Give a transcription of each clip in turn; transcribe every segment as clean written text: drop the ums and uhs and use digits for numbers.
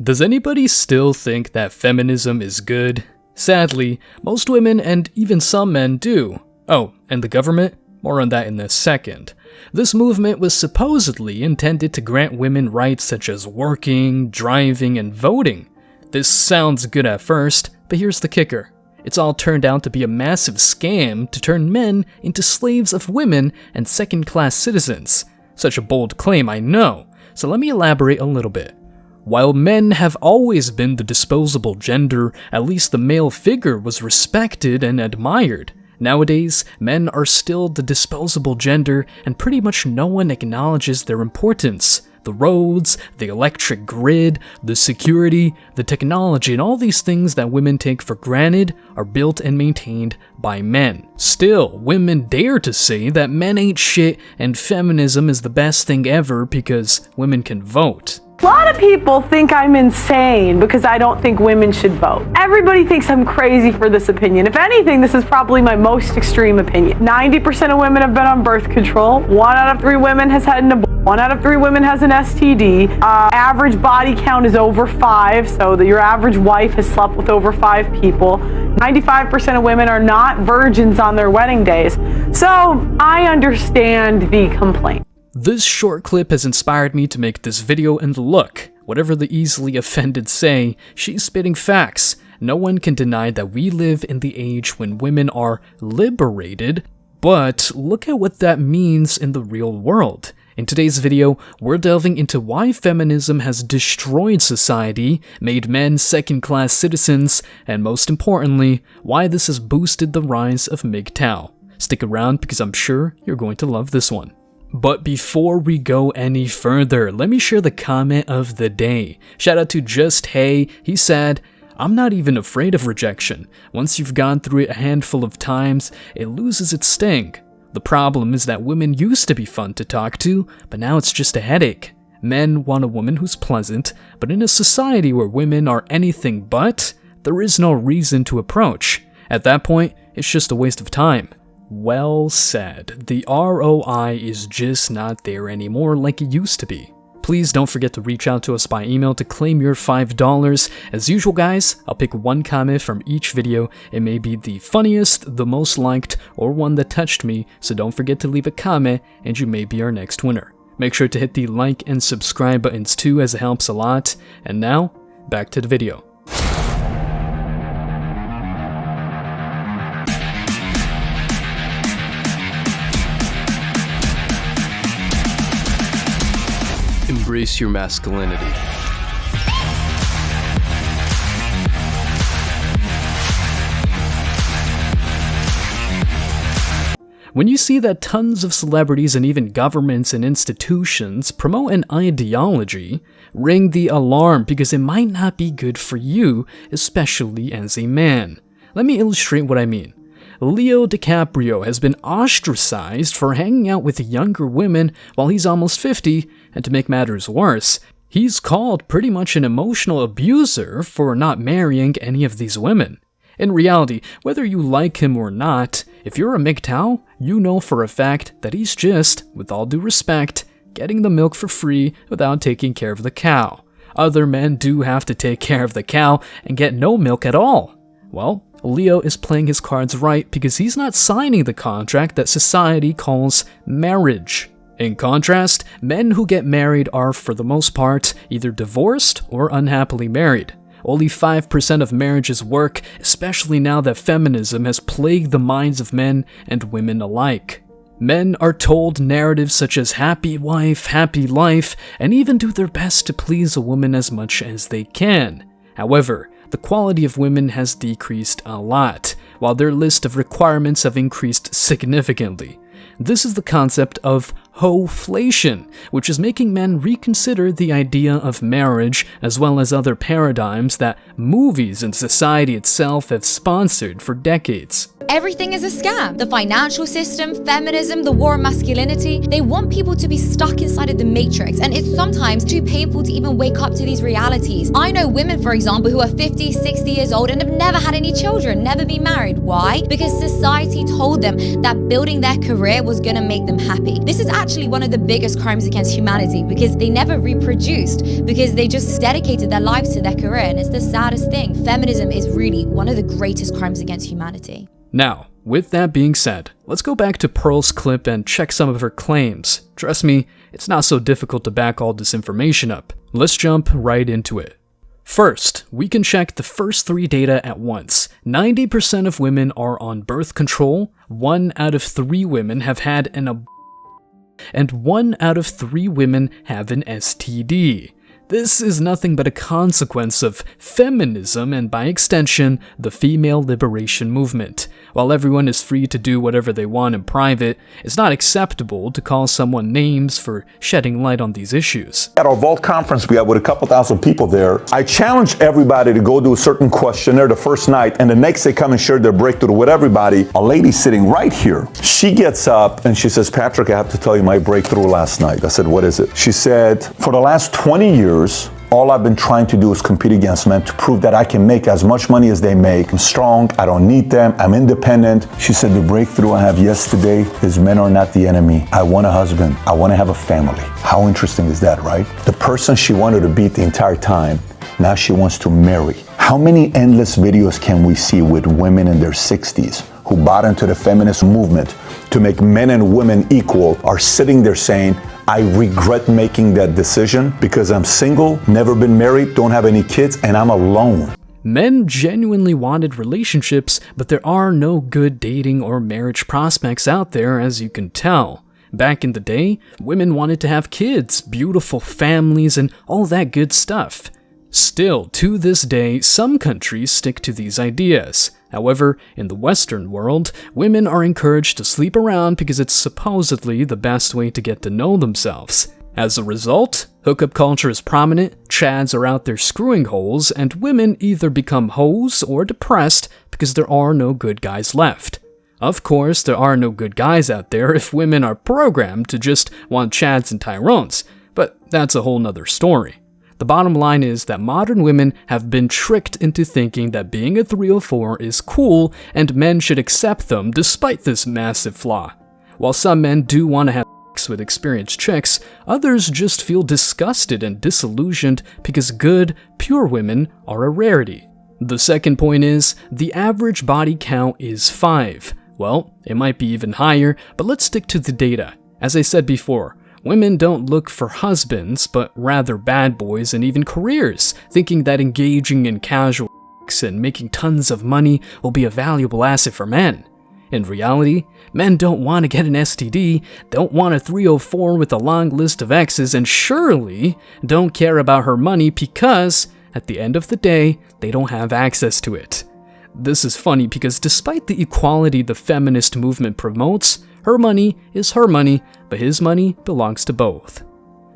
Does anybody still think that feminism is good? Sadly, most women and even some men do. Oh, and the government? More on that in a second. This movement was supposedly intended to grant women rights such as working, driving, and voting. This sounds good at first, but here's the kicker. It's all turned out to be a massive scam to turn men into slaves of women and second-class citizens. Such a bold claim, I know, so let me elaborate a little bit. While men have always been the disposable gender, at least the male figure was respected and admired. Nowadays, men are still the disposable gender, and pretty much no one acknowledges their importance. The roads, the electric grid, the security, the technology, and all these things that women take for granted are built and maintained by men. Still, women dare to say that men ain't shit and feminism is the best thing ever because women can vote. A lot of people think I'm insane because I don't think women should vote. Everybody thinks I'm crazy for this opinion. If anything, this is probably my most extreme opinion. 90% of women have been on birth control. 1 out of 3 women has had an abortion. 1 out of 3 women has an STD. Average body count is over 5, so that your average wife has slept with over 5 people. 95% of women are not virgins on their wedding days. So I understand the complaint. This short clip has inspired me to make this video, and look, whatever the easily offended say, she's spitting facts. No one can deny that we live in the age when women are liberated, but look at what that means in the real world. In today's video, we're delving into why feminism has destroyed society, made men second-class citizens, and most importantly, why this has boosted the rise of MGTOW. Stick around because I'm sure you're going to love this one. But before we go any further, let me share the comment of the day. Shout out to Just Hey. He said, "I'm not even afraid of rejection. Once you've gone through it a handful of times, it loses its sting. The problem is that women used to be fun to talk to, but now it's just a headache. Men want a woman who's pleasant, but in a society where women are anything but, there is no reason to approach. At that point, it's just a waste of time." Well said. The ROI is just not there anymore like it used to be. Please don't forget to reach out to us by email to claim your $5. As usual guys, I'll pick one comment from each video. It may be the funniest, the most liked, or one that touched me, so don't forget to leave a comment and you may be our next winner. Make sure to hit the like and subscribe buttons too, as it helps a lot. And now, back to the video. Embrace your masculinity. When you see that tons of celebrities and even governments and institutions promote an ideology, ring the alarm because it might not be good for you, especially as a man. Let me illustrate what I mean. Leo DiCaprio has been ostracized for hanging out with younger women while he's almost 50, and to make matters worse, he's called pretty much an emotional abuser for not marrying any of these women. In reality, whether you like him or not, if you're a MGTOW, you know for a fact that he's just, with all due respect, getting the milk for free without taking care of the cow. Other men do have to take care of the cow and get no milk at all. Well, Leo is playing his cards right because he's not signing the contract that society calls marriage. In contrast, men who get married are, for the most part, either divorced or unhappily married. Only 5% of marriages work, especially now that feminism has plagued the minds of men and women alike. Men are told narratives such as happy wife, happy life, and even do their best to please a woman as much as they can. However, the quality of women has decreased a lot, while their list of requirements have increased significantly. This is the concept of hoflation, which is making men reconsider the idea of marriage as well as other paradigms that movies and society itself have sponsored for decades. everything is a scam. The financial system, feminism, the war on masculinity, they want people to be stuck inside of the matrix, and it's sometimes too painful to even wake up to these realities. I know women, for example, who are 50, 60 years old and have never had any children, never been married. Why? Because society told them that building their career was gonna make them happy. This is actually one of the biggest crimes against humanity, because they never reproduced, because they just dedicated their lives to their career, and it's the saddest thing. Feminism is really one of the greatest crimes against humanity. Now, with that being said, let's go back to Pearl's clip and check some of her claims. Trust me, it's not so difficult to back all this information up. Let's jump right into it. First, we can check the first 3 data at once. 90% of women are on birth control, 1 out of 3 women have had an and 1 out of 3 women have an STD. This is nothing but a consequence of feminism and, by extension, the female liberation movement. While everyone is free to do whatever they want in private, it's not acceptable to call someone names for shedding light on these issues. At our Vault conference we had with a couple thousand people there, I challenged everybody to go do a certain questionnaire the first night, and the next day come and share their breakthrough with everybody. A lady sitting right here, she gets up and she says, "Patrick, I have to tell you my breakthrough last night." I said, "What is it?" She said, "For the last 20 years, all I've been trying to do is compete against men to prove that I can make as much money as they make. I'm strong, I don't need them, I'm independent." She said, "The breakthrough I have yesterday is men are not the enemy. I want a husband, I want to have a family." How interesting is that, right? The person she wanted to beat the entire time, now she wants to marry. How many endless videos can we see with women in their 60s who bought into the feminist movement to make men and women equal, are sitting there saying, "I regret making that decision because I'm single, never been married, don't have any kids, and I'm alone." Men genuinely wanted relationships, but there are no good dating or marriage prospects out there, as you can tell. Back in the day, women wanted to have kids, beautiful families, and all that good stuff. Still, to this day, some countries stick to these ideas. However, in the Western world, women are encouraged to sleep around because it's supposedly the best way to get to know themselves. As a result, hookup culture is prominent, chads are out there screwing holes, and women either become hoes or depressed because there are no good guys left. Of course, there are no good guys out there if women are programmed to just want chads and tyrones, but that's a whole nother story. The bottom line is that modern women have been tricked into thinking that being a 304 is cool and men should accept them despite this massive flaw. While some men do want to have sex with experienced chicks, others just feel disgusted and disillusioned because good, pure women are a rarity. The second point is, the average body count is 5. Well, it might be even higher, but let's stick to the data. As I said before, women don't look for husbands, but rather bad boys and even careers, thinking that engaging in casual sex and making tons of money will be a valuable asset for men. In reality, men don't want to get an STD, don't want a 304 with a long list of exes, and surely don't care about her money because, at the end of the day, they don't have access to it. This is funny because despite the equality the feminist movement promotes, her money is her money, but his money belongs to both.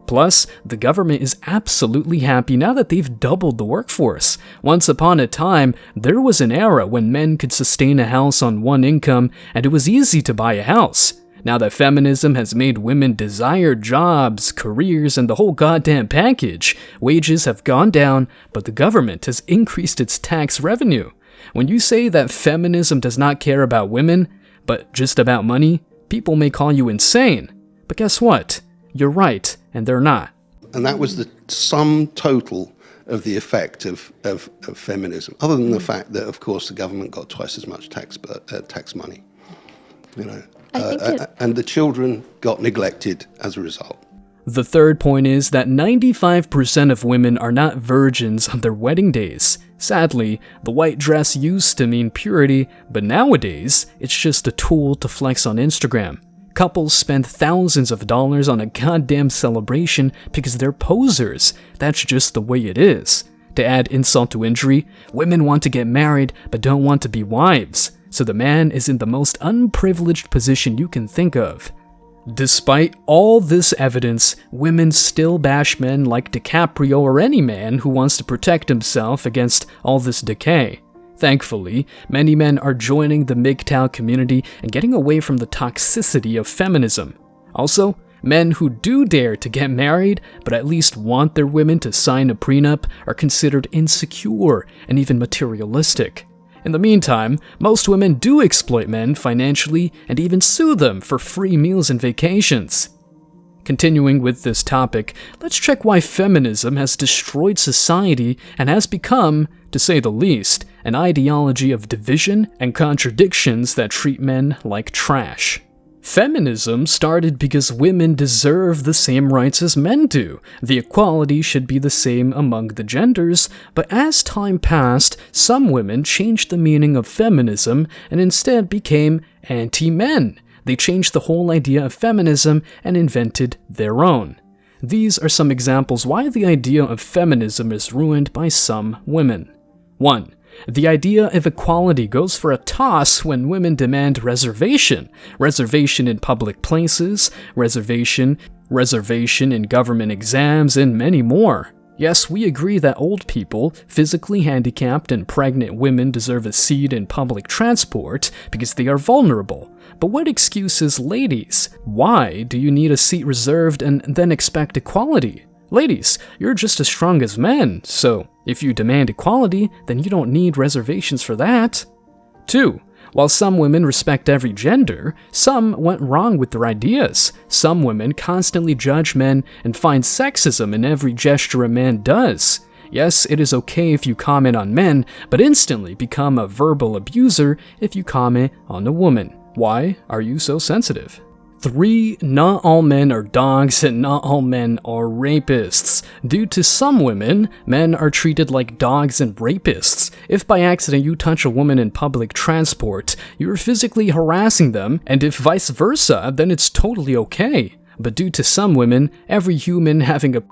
Plus, the government is absolutely happy now that they've doubled the workforce. Once upon a time, there was an era when men could sustain a house on one income, and it was easy to buy a house. Now that feminism has made women desire jobs, careers, and the whole goddamn package, wages have gone down, but the government has increased its tax revenue. When you say that feminism does not care about women, but just about money, people may call you insane. But guess what? You're right, and they're not. And that was the sum total of the effect of feminism, other than the fact that, of course, the government got twice as much tax money, you know, and the children got neglected as a result. The third point is that 95% of women are not virgins on their wedding days. Sadly, the white dress used to mean purity, but nowadays, it's just a tool to flex on Instagram. Couples spend thousands of dollars on a goddamn celebration because they're posers. That's just the way it is. To add insult to injury, women want to get married but don't want to be wives, so the man is in the most unprivileged position you can think of. Despite all this evidence, women still bash men like DiCaprio or any man who wants to protect himself against all this decay. Thankfully, many men are joining the MGTOW community and getting away from the toxicity of feminism. Also, men who do dare to get married, but at least want their women to sign a prenup, are considered insecure and even materialistic. In the meantime, most women do exploit men financially and even sue them for free meals and vacations. Continuing with this topic, let's check why feminism has destroyed society and has become, to say the least, an ideology of division and contradictions that treat men like trash. Feminism started because women deserve the same rights as men do. The equality should be the same among the genders, but as time passed, some women changed the meaning of feminism and instead became anti-men. They changed the whole idea of feminism and invented their own. These are some examples why the idea of feminism is ruined by some women. 1. The idea of equality goes for a toss when women demand reservation. Reservation in public places, reservation in government exams, and many more. Yes, we agree that old people, physically handicapped, and pregnant women deserve a seat in public transport because they are vulnerable. But what excuses ladies? Why do you need a seat reserved and then expect equality? Ladies, you're just as strong as men, so if you demand equality, then you don't need reservations for that. 2. While some women respect every gender, some went wrong with their ideas. Some women constantly judge men and find sexism in every gesture a man does. Yes, it is okay if you comment on men, but instantly become a verbal abuser if you comment on a woman. Why are you so sensitive? 3. Not all men are dogs and not all men are rapists. Due to some women, men are treated like dogs and rapists. If by accident you touch a woman in public transport, you're physically harassing them, and if vice versa, then it's totally okay. But due to some women, every human having a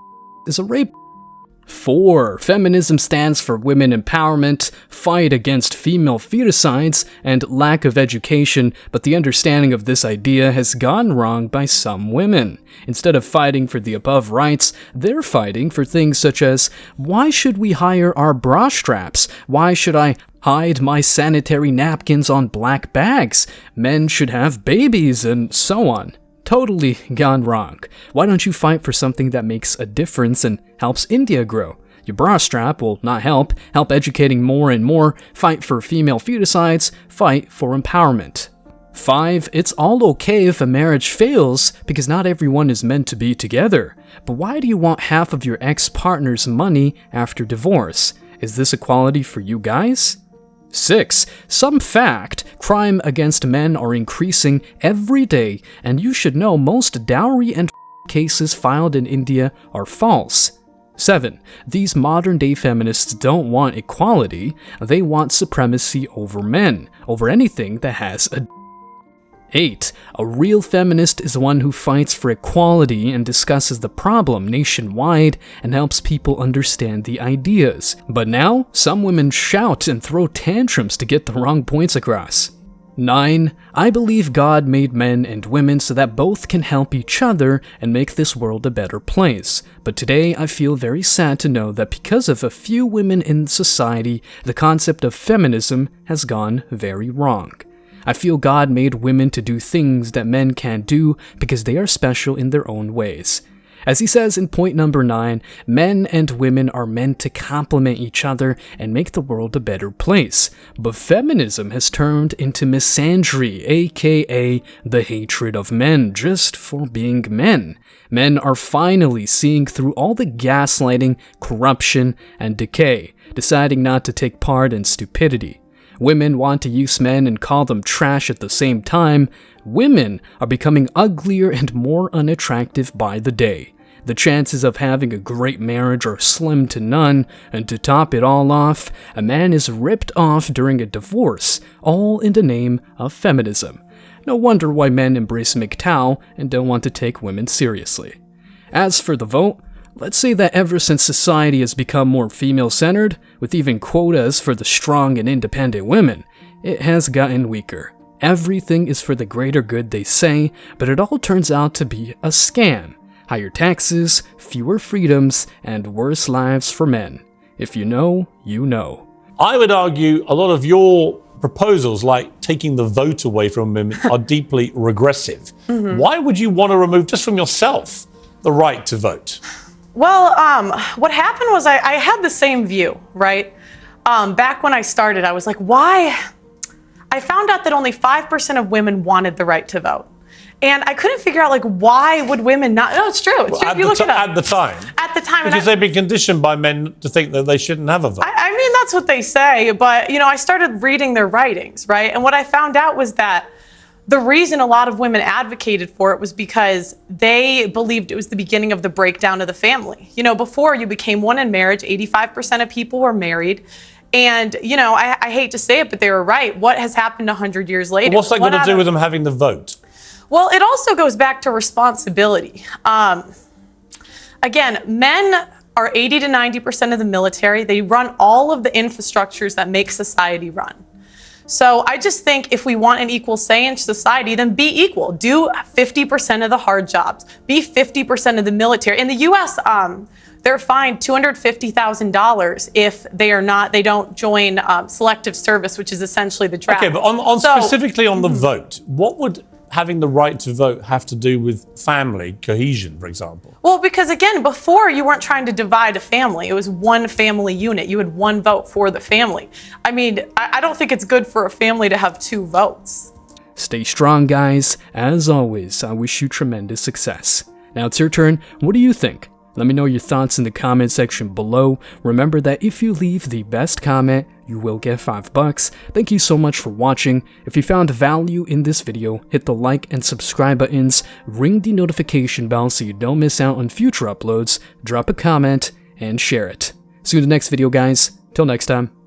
is a rape. 4. Feminism stands for women empowerment, fight against female feticides, and lack of education, but the understanding of this idea has gone wrong by some women. Instead of fighting for the above rights, they're fighting for things such as, why should we hire our bra straps? Why should I hide my sanitary napkins on black bags? Men should have babies, and so on. Totally gone wrong. Why don't you fight for something that makes a difference and helps India grow? Your bra strap will not help educating more and more, fight for female feticides, fight for empowerment. 5. It's all okay if a marriage fails because not everyone is meant to be together. But why do you want half of your ex-partner's money after divorce? Is this equality for you guys? 6. Some fact, crime against men are increasing every day, and you should know most dowry and cases filed in India are false. 7. These modern-day feminists don't want equality, they want supremacy over men, over anything that has a 8. A real feminist is one who fights for equality and discusses the problem nationwide and helps people understand the ideas. But now, some women shout and throw tantrums to get the wrong points across. 9. I believe God made men and women so that both can help each other and make this world a better place. But today I feel very sad to know that because of a few women in society, the concept of feminism has gone very wrong. I feel God made women to do things that men can't do because they are special in their own ways. As he says in point number 9, men and women are meant to complement each other and make the world a better place. But feminism has turned into misandry, aka the hatred of men just for being men. Men are finally seeing through all the gaslighting, corruption, and decay, deciding not to take part in stupidity. Women want to use men and call them trash at the same time. Women are becoming uglier and more unattractive by the day. The chances of having a great marriage are slim to none, and to top it all off, a man is ripped off during a divorce, all in the name of feminism. No wonder why men embrace MGTOW and don't want to take women seriously. As for the vote, let's say that ever since society has become more female-centered, with even quotas for the strong and independent women, it has gotten weaker. Everything is for the greater good, they say, but it all turns out to be a scam. Higher taxes, fewer freedoms, and worse lives for men. If you know, you know. I would argue a lot of your proposals, like taking the vote away from women, are deeply regressive. Why would you want to remove, just from yourself, the right to vote? Well, what happened was I had the same view, right? Back when I started, I was like, why? I found out that only 5% of women wanted the right to vote. And I couldn't figure out, like, why would women not? No, it's true. It's true. At You look it up. At the time. At the time. Because they've been conditioned by men to think that they shouldn't have a vote. I mean, that's what they say. But, you know, I started reading their writings, right? And what I found out was that the reason a lot of women advocated for it was because they believed it was the beginning of the breakdown of the family. You know, before you became one in marriage, 85% of people were married. And, you know, I hate to say it, but they were right. What has happened 100 years later? But what's that got to do with them having the vote? Well, it also goes back to responsibility. Again, men are 80 to 90% of the military. They run all of the infrastructures that make society run. So I just think if we want an equal say in society, then be equal. Do 50% of the hard jobs. Be 50% of the military. In the U.S., they're fined $250,000 if they don't join selective service, which is essentially the draft. Okay, but specifically on the vote, what would having the right to vote have to do with family cohesion, for example? Well, because again, before you weren't trying to divide a family. It was one family unit. You had one vote for the family. I mean, I don't think it's good for a family to have two votes. Stay strong, guys. As always, I wish you tremendous success. Now it's your turn. What do you think? Let me know your thoughts in the comment section below. Remember that if you leave the best comment, you will get $5. Thank you so much for watching. If you found value in this video, hit the like and subscribe buttons, ring the notification bell so you don't miss out on future uploads, drop a comment, and share it. See you in the next video, guys. Till next time.